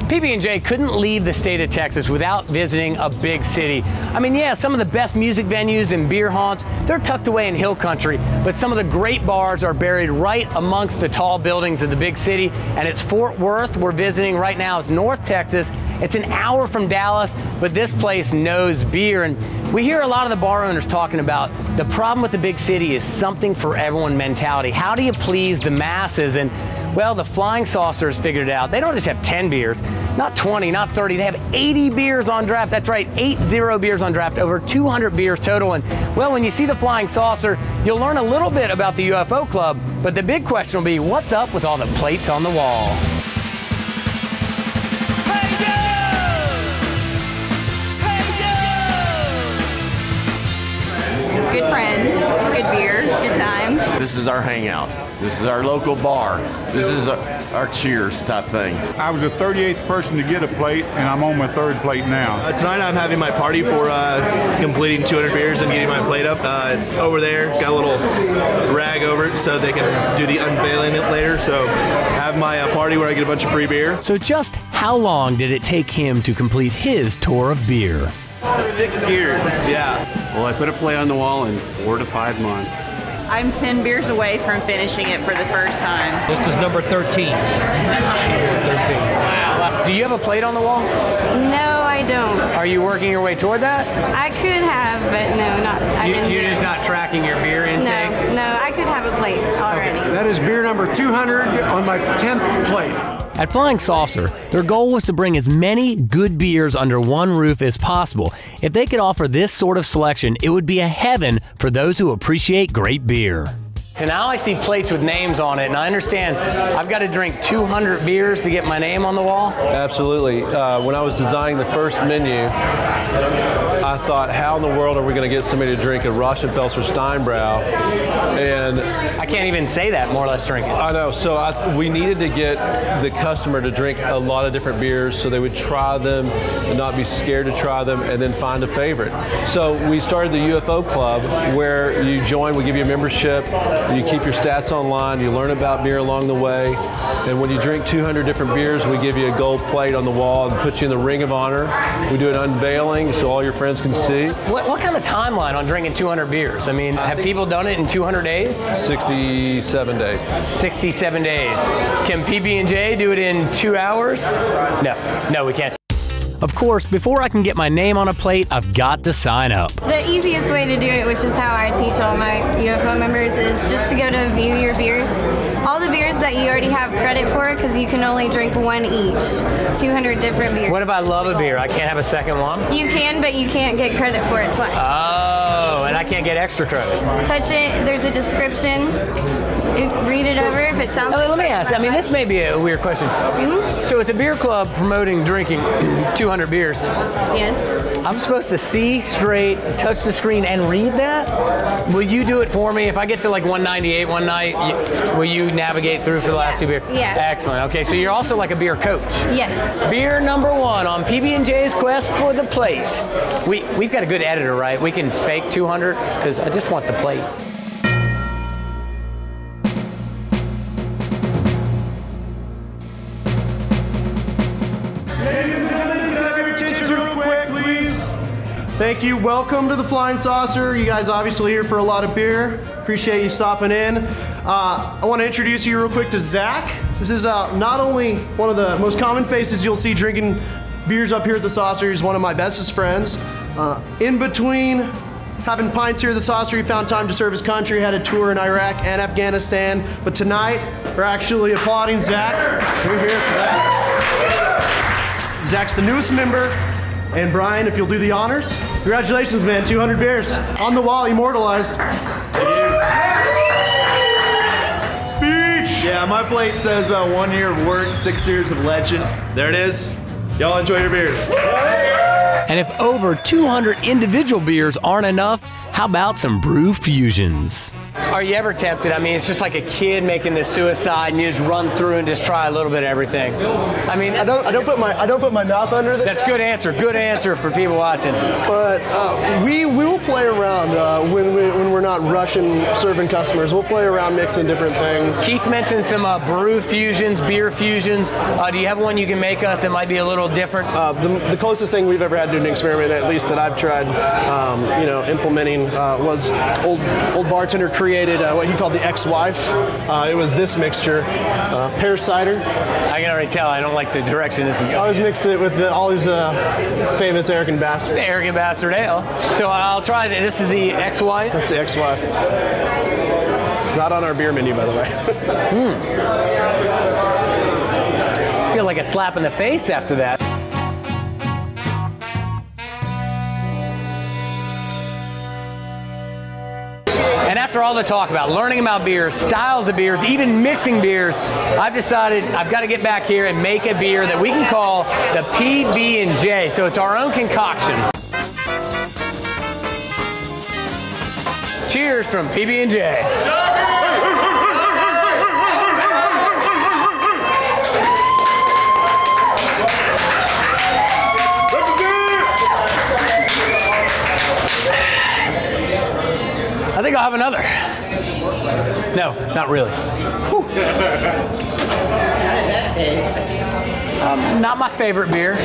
PB&J couldn't leave the state of Texas without visiting a big city. I mean, yeah, some of the best music venues and beer haunts, they're tucked away in hill country, but some of the great bars are buried right amongst the tall buildings of the big city, and it's Fort Worth we're visiting right now. It's North Texas. It's an hour from Dallas, but this place knows beer, and we hear a lot of the bar owners talking about the problem with the big city is something for everyone mentality. How do you please the masses? And well, the Flying Saucers figured it out. They don't just have 10 beers, not 20, not 30. They have 80 beers on draft. That's right, 80 beers on draft, over 200 beers total. And well, when you see the Flying Saucer, you'll learn a little bit about the UFO Club, but the big question will be, what's up with all the plates on the wall? Good friends, good beer, good times. This is our hangout. This is our local bar. This is our cheers type thing. I was the 38th person to get a plate, and I'm on my 3rd plate now. Tonight I'm having my party for completing 200 beers and getting my plate up. It's over there, got a little rag over it so they can do the unveiling it later. So I have my party where I get a bunch of free beer. So just how long did it take him to complete his tour of beer? 6 years, yeah. Well, I put a plate on the wall in 4 to 5 months. I'm 10 beers away from finishing it for the first time. This is number 13. Wow. Do you have a plate on the wall? No, I don't. Are you working your way toward that? I could have, but no, not. You're just not tracking your beer intake? No, I could have a plate already. Okay. That is beer number 200 on my 10th plate. At Flying Saucer, their goal was to bring as many good beers under one roof as possible. If they could offer this sort of selection, it would be a heaven for those who appreciate great beer. So now I see plates with names on it, and I understand I've got to drink 200 beers to get my name on the wall? Absolutely. When I was designing the first menu, I thought, how in the world are we going to get somebody to drink a Rauschenfelser Steinbrau? And I can't even say that, more or less drink it. I know, so we needed to get the customer to drink a lot of different beers so they would try them and not be scared to try them and then find a favorite. So we started the UFO Club where you join, we give you a membership, you keep your stats online, you learn about beer along the way, and when you drink 200 different beers, we give you a gold plate on the wall and put you in the Ring of Honor. We do an unveiling so all your friends can see. What kind of timeline on drinking 200 beers? I mean, have people done it in 200 days? 67 days. 67 days. Can PB&J do it in 2 hours? No, we can't. Of course, before I can get my name on a plate, I've got to sign up. The easiest way to do it, which is how I teach all my UFO members, is just to go to view your beers. All the beers that you already have credit for, because you can only drink one each. 200 different beers. What if I love a beer? I can't have a second one? You can, but you can't get credit for it twice. Oh, and I can't get extra credit. Touch it, there's a description. Read it over if it sounds Let me ask, I mean, this may be a weird question. So it's a beer club promoting drinking 200 beers. Yes. I'm supposed to see straight, touch the screen, and read that? Will you do it for me? If I get to like 198 one night, will you navigate through for the last 2 beers? Yeah. Excellent. Okay, so you're also like a beer coach. Yes. Beer number 1 on PB&J's quest for the plate. We've got a good editor, right? We can fake 200, because I just want the plate. Thank you. Welcome to the Flying Saucer. You guys obviously here for a lot of beer. Appreciate you stopping in. I want to introduce you real quick to Zach. This is not only one of the most common faces you'll see drinking beers up here at the Saucer. He's one of my bestest friends. In between having pints here at the Saucer, he found time to serve his country, had a tour in Iraq and Afghanistan. But tonight, we're actually applauding Zach. We're here for that. Zach's the newest member. And Brian, if you'll do the honors. Congratulations, man, 200 beers. On the wall, immortalized. Speech! Yeah, my plate says 1 year of work, 6 years of legend. There it is. Y'all enjoy your beers. And if over 200 individual beers aren't enough, how about some brew fusions? Are you ever tempted? I mean, it's just like a kid making the suicide, and you just run through and just try a little bit of everything. I mean, I don't put my mouth under the. That's good answer. Good answer for people watching. But we will play around when we're not rushing serving customers. We'll play around mixing different things. Keith mentioned some brew fusions, beer fusions. Do you have one you can make us that might be a little different? The closest thing we've ever had to an experiment, at least that I've tried, implementing, was old bartender created what he called the ex-wife. It was this mixture, pear cider. I can already tell I don't like the direction this is going. I always mix it with all these famous Arrogant Bastard. The Arrogant Bastard Ale. So I'll try that. This is the ex-wife? That's the ex-wife. It's not on our beer menu, by the way. I feel like a slap in the face after that. And after all the talk about learning about beers, styles of beers, even mixing beers, I've decided I've got to get back here and make a beer that we can call the PB&J. So it's our own concoction. Cheers from PB&J. I think I'll have another. No, not really. How did that taste? Not my favorite beer.